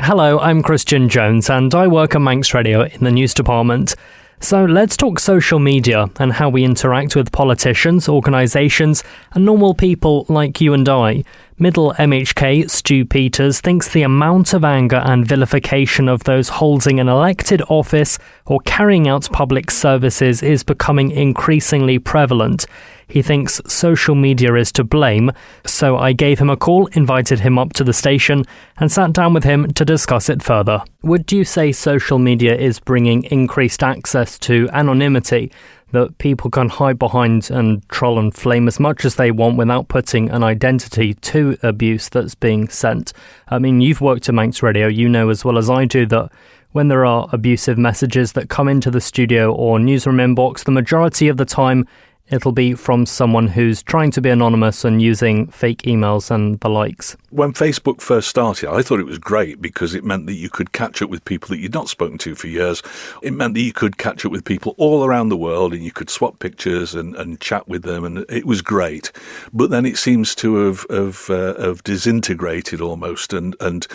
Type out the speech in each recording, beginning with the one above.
Hello, I'm Christian Jones and I work at Manx Radio in the news department. So let's talk social media and how we interact with politicians, organisations and normal people like you and I. Middle MHK Stu Peters thinks the amount of anger and vilification of those holding an elected office or carrying out public services is becoming increasingly prevalent. He thinks social media is to blame, so I gave him a call, invited him up to the station and sat down with him to discuss it further. Would you say social media is bringing increased access to anonymity, that people can hide behind and troll and flame as much as they want without putting an identity to abuse that's being sent? I mean, you've worked at Manx Radio, you know as well as I do that when there are abusive messages that come into the studio or newsroom inbox, the majority of the time it'll be from someone who's trying to be anonymous and using fake emails and the likes. When Facebook first started, I thought it was great because it meant that you could catch up with people that you'd not spoken to for years. It meant that you could catch up with people all around the world and you could swap pictures and chat with them, and it was great. But then it seems to have disintegrated almost and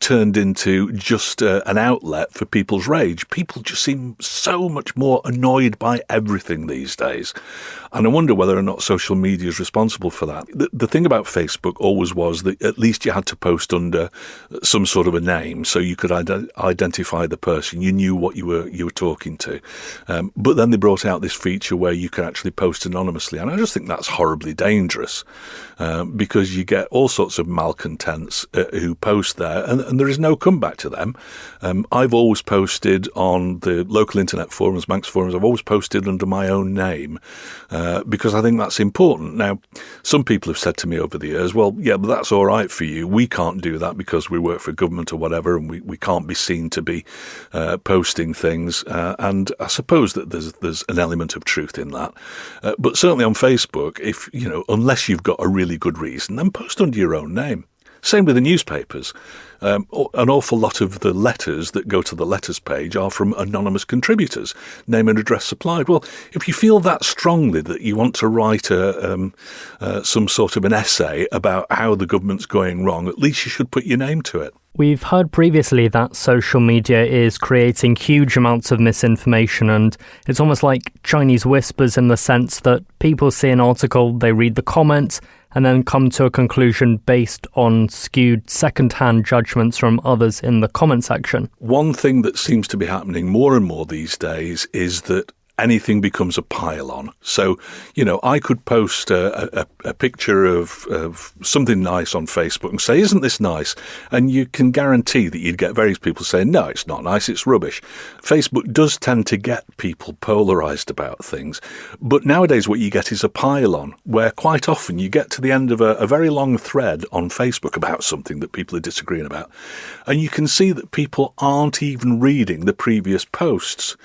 turned into just an outlet for people's rage. People just seem so much more annoyed by everything these days. And I wonder whether or not social media is responsible for that. The thing about Facebook always was that at least you had to post under some sort of a name so you could identify the person. You knew what you were talking to. But then they brought out this feature where you could actually post anonymously. And I just think that's horribly dangerous because you get all sorts of malcontents who post there and there is no comeback to them. I've always posted on the local internet forums, Manx forums, I've always posted under my own name. Because I think that's important. Now, some people have said to me over the years, well, yeah, but that's all right for you. We can't do that because we work for government or whatever, and we can't be seen to be posting things. And I suppose that there's an element of truth in that. But certainly on Facebook, unless you've got a really good reason, then post under your own name. Same with the newspapers. An awful lot of the letters that go to the letters page are from anonymous contributors, name and address supplied. Well, if you feel that strongly that you want to write some sort of an essay about how the government's going wrong, at least you should put your name to it. We've heard previously that social media is creating huge amounts of misinformation, and it's almost like Chinese whispers in the sense that people see an article, they read the comments, and then come to a conclusion based on skewed second-hand judgments from others in the comment section. One thing that seems to be happening more and more these days is that anything becomes a pile-on. So, I could post a picture of something nice on Facebook and say, isn't this nice? And you can guarantee that you'd get various people saying, no, it's not nice, it's rubbish. Facebook does tend to get people polarised about things. But nowadays what you get is a pile-on, where quite often you get to the end of a very long thread on Facebook about something that people are disagreeing about. And you can see that people aren't even reading the previous posts.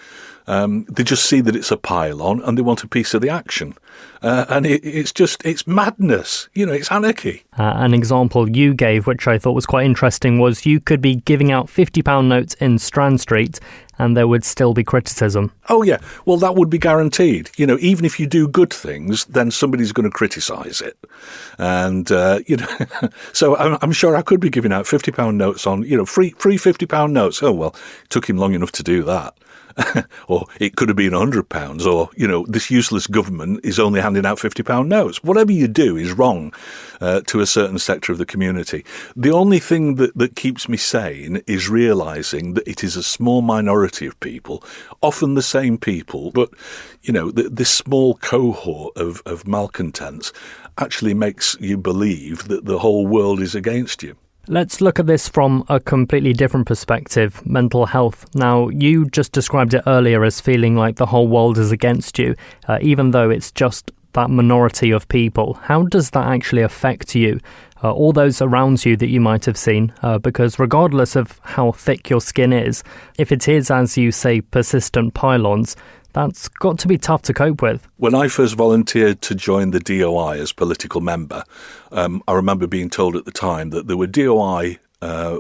They just see that it's a pile-on and they want a piece of the action. And it's madness. It's anarchy. An example you gave, which I thought was quite interesting, was you could be giving out £50 notes in Strand Street and there would still be criticism. Oh, yeah. Well, that would be guaranteed. Even if you do good things, then somebody's going to criticise it. And, so I'm sure I could be giving out £50 notes on, free £50 notes. Oh, well, it took him long enough to do that. Or it could have been £100, or, this useless government is only handing out £50 notes. Whatever you do is wrong to a certain sector of the community. The only thing that keeps me sane is realising that it is a small minority of people, often the same people, but, this small cohort of malcontents actually makes you believe that the whole world is against you. Let's look at this from a completely different perspective, mental health. Now, you just described it earlier as feeling like the whole world is against you, even though it's just that minority of people. How does that actually affect you, all those around you that you might have seen? Because regardless of how thick your skin is, if it is, as you say, persistent pylons, that's got to be tough to cope with. When I first volunteered to join the DOI as political member, I remember being told at the time that there were DOI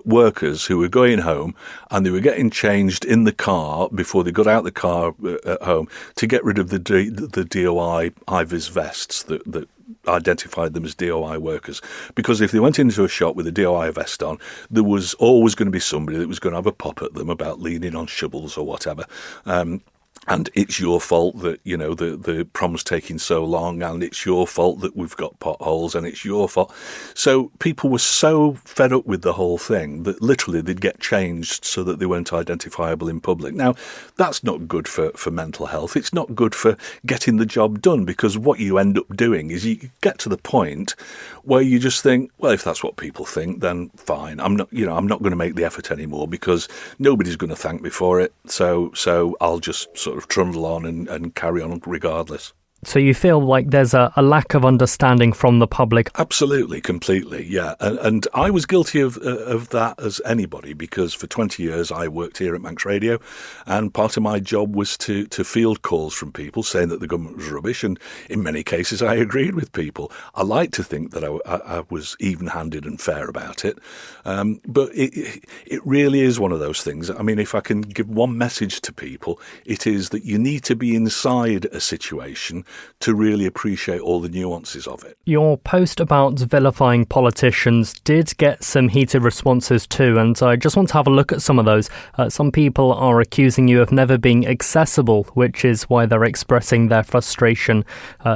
workers who were going home and they were getting changed in the car before they got out the car at home to get rid of the DOI IVIS vests that identified them as DOI workers, because if they went into a shop with a DOI vest on, there was always going to be somebody that was going to have a pop at them about leaning on shovels or whatever. And it's your fault that, the prom's taking so long, and it's your fault that we've got potholes, and it's your fault. So people were so fed up with the whole thing that literally they'd get changed so that they weren't identifiable in public. Now, that's not good for mental health. It's not good for getting the job done, because what you end up doing is you get to the point where you just think, well, if that's what people think, then fine. I'm not going to make the effort anymore, because nobody's going to thank me for it. So I'll just sort of trundle on and carry on regardless. So you feel like there's a lack of understanding from the public? Absolutely, completely, yeah. And I was guilty of that as anybody, because for 20 years I worked here at Manx Radio, and part of my job was to field calls from people saying that the government was rubbish, and in many cases I agreed with people. I like to think that I was even-handed and fair about it, but it really is one of those things. I mean, if I can give one message to people, it is that you need to be inside a situation to really appreciate all the nuances of it. Your post about vilifying politicians did get some heated responses too, and I just want to have a look at some of those. Some people are accusing you of never being accessible, which is why they're expressing their frustration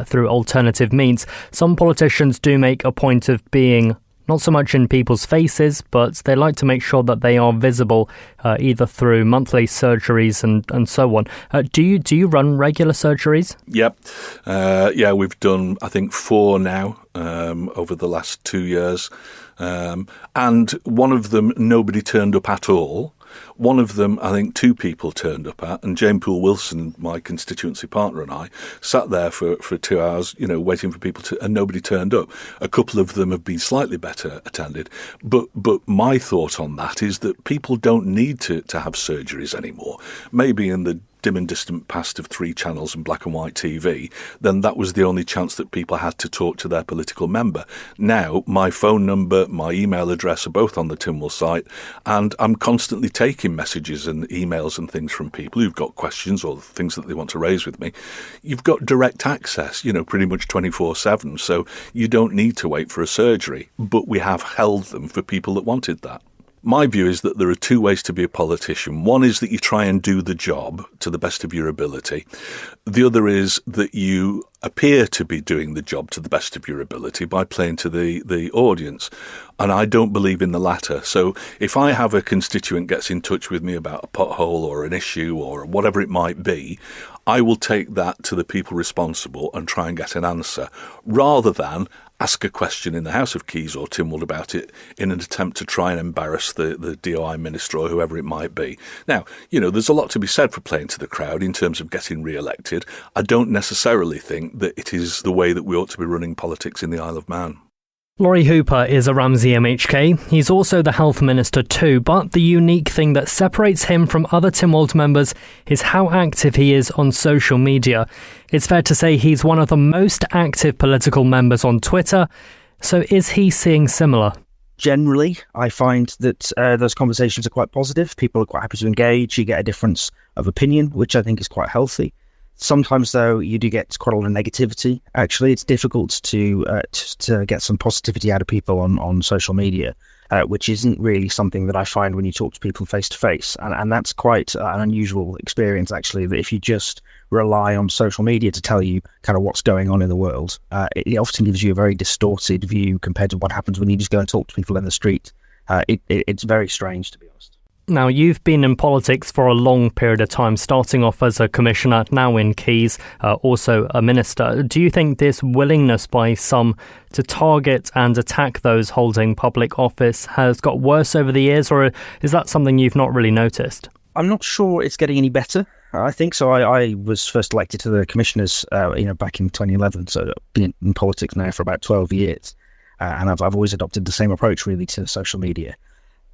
through alternative means. Some politicians do make a point of being not so much in people's faces, but they like to make sure that they are visible, either through monthly surgeries and so on. Do you run regular surgeries? Yep. We've done, I think, 4 now over the last 2 years. And one of them, nobody turned up at all. One of them, I think 2 people turned up at, and Jane Poole Wilson, my constituency partner, and I sat there for 2 hours, waiting for people and nobody turned up. A couple of them have been slightly better attended. But my thought on that is that people don't need to have surgeries anymore. Maybe in the dim and distant past of 3 channels and black and white TV, then that was the only chance that people had to talk to their political member. Now, my phone number, my email address are both on the Tynwald site, and I'm constantly taking messages and emails and things from people who've got questions or things that they want to raise with me. You've got direct access, pretty much 24/7, so you don't need to wait for a surgery, but we have held them for people that wanted that. My view is that there are 2 ways to be a politician. One is that you try and do the job to the best of your ability. The other is that you appear to be doing the job to the best of your ability by playing to the audience. And I don't believe in the latter. So if I have a constituent gets in touch with me about a pothole or an issue or whatever it might be, I will take that to the people responsible and try and get an answer, rather than ask a question in the House of Keys or Tynwald about it in an attempt to try and embarrass the DOI minister or whoever it might be. Now, there's a lot to be said for playing to the crowd in terms of getting re-elected. I don't necessarily think that it is the way that we ought to be running politics in the Isle of Man. Lawrie Hooper is a Ramsey MHK. He's also the Health Minister too, but the unique thing that separates him from other Tynwald members is how active he is on social media. It's fair to say he's one of the most active political members on Twitter. So is he seeing similar? Generally, I find that those conversations are quite positive. People are quite happy to engage. You get a difference of opinion, which I think is quite healthy. Sometimes, though, you do get quite a lot of negativity. Actually, it's difficult to get some positivity out of people on social media, which isn't really something that I find when you talk to people face to face. And that's quite an unusual experience, actually, that if you just rely on social media to tell you kind of what's going on in the world, it often gives you a very distorted view compared to what happens when you just go and talk to people in the street. It's very strange, to be honest. Now, you've been in politics for a long period of time, starting off as a commissioner, now in Keys, also a minister. Do you think this willingness by some to target and attack those holding public office has got worse over the years, or is that something you've not really noticed? I'm not sure it's getting any better. I think so. I was first elected to the commissioners, back in 2011. So I've been in politics now for about 12 years, and I've always adopted the same approach really to social media.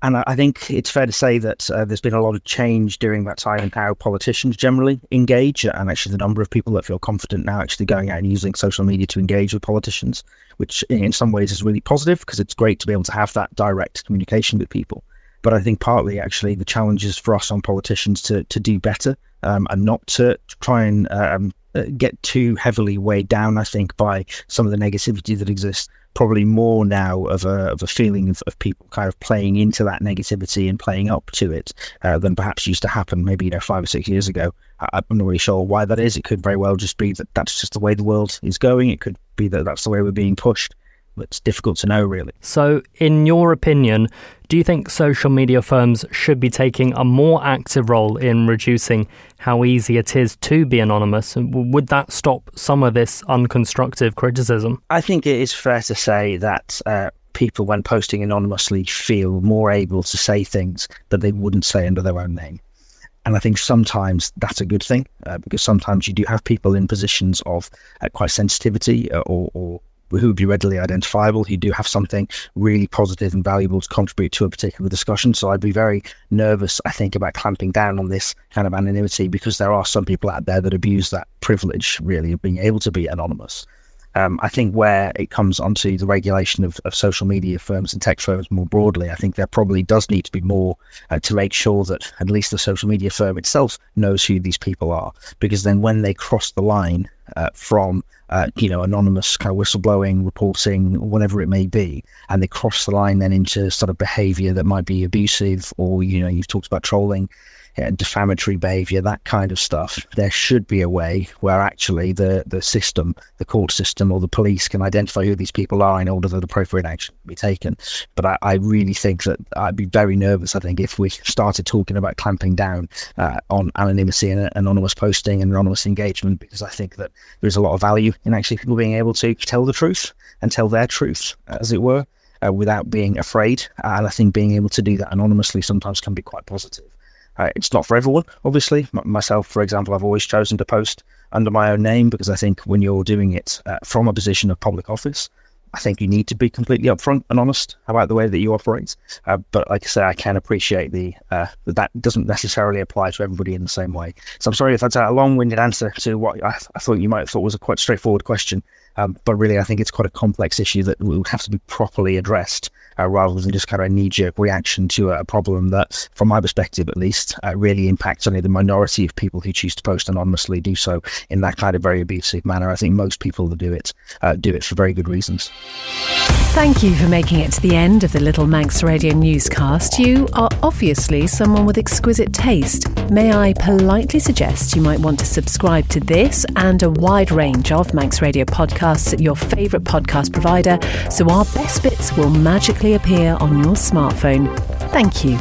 And I think it's fair to say that there's been a lot of change during that time in how politicians generally engage, and actually the number of people that feel confident now actually going out and using social media to engage with politicians, which in some ways is really positive because it's great to be able to have that direct communication with people. But I think partly actually the challenge is for us on politicians to do better and not to try and get too heavily weighed down, I think, by some of the negativity that exists. Probably more now of a feeling of people kind of playing into that negativity and playing up to it than perhaps used to happen maybe 5 or 6 years ago. I'm not really sure why that is. It could very well just be that that's just the way the world is going. It could be that that's the way we're being pushed. It's difficult to know, really. So, in your opinion, do you think social media firms should be taking a more active role in reducing how easy it is to be anonymous? Would that stop some of this unconstructive criticism? I think it is fair to say that people, when posting anonymously, feel more able to say things that they wouldn't say under their own name. And I think sometimes that's a good thing, because sometimes you do have people in positions of quite sensitivity or who would be readily identifiable, who do have something really positive and valuable to contribute to a particular discussion. So I'd be very nervous, I think, about clamping down on this kind of anonymity, because there are some people out there that abuse that privilege, really, of being able to be anonymous. I think where it comes onto the regulation of social media firms and tech firms more broadly, I think there probably does need to be more to make sure that at least the social media firm itself knows who these people are, because then when they cross the line from anonymous kind of whistleblowing, reporting, whatever it may be, and they cross the line then into sort of behaviour that might be abusive, or you've talked about trolling, defamatory behaviour, that kind of stuff, there should be a way where actually the system, the court system or the police can identify who these people are in order that appropriate action be taken. But I really think that I'd be very nervous, I think, if we started talking about clamping down on anonymity and anonymous posting and anonymous engagement, because I think that there's a lot of value in actually people being able to tell the truth and tell their truth, as it were, without being afraid. And I think being able to do that anonymously sometimes can be quite positive. It's not for everyone, obviously. Myself, for example, I've always chosen to post under my own name, because I think when you're doing it from a position of public office, I think you need to be completely upfront and honest about the way that you operate. But like I say, I can appreciate that doesn't necessarily apply to everybody in the same way. So I'm sorry if that's a long-winded answer to what I thought you might have thought was a quite straightforward question. But really, I think it's quite a complex issue that would have to be properly addressed, rather than just kind of a knee-jerk reaction to a problem that, from my perspective at least, really impacts only the minority of people who choose to post anonymously, do so in that kind of very abusive manner. I think most people that do it for very good reasons. Thank you for making it to the end of the Little Manx Radio newscast. You are obviously someone with exquisite taste. May I politely suggest you might want to subscribe to this and a wide range of Manx Radio podcasts at your favourite podcast provider, so our best bits will magically appear on your smartphone. Thank you.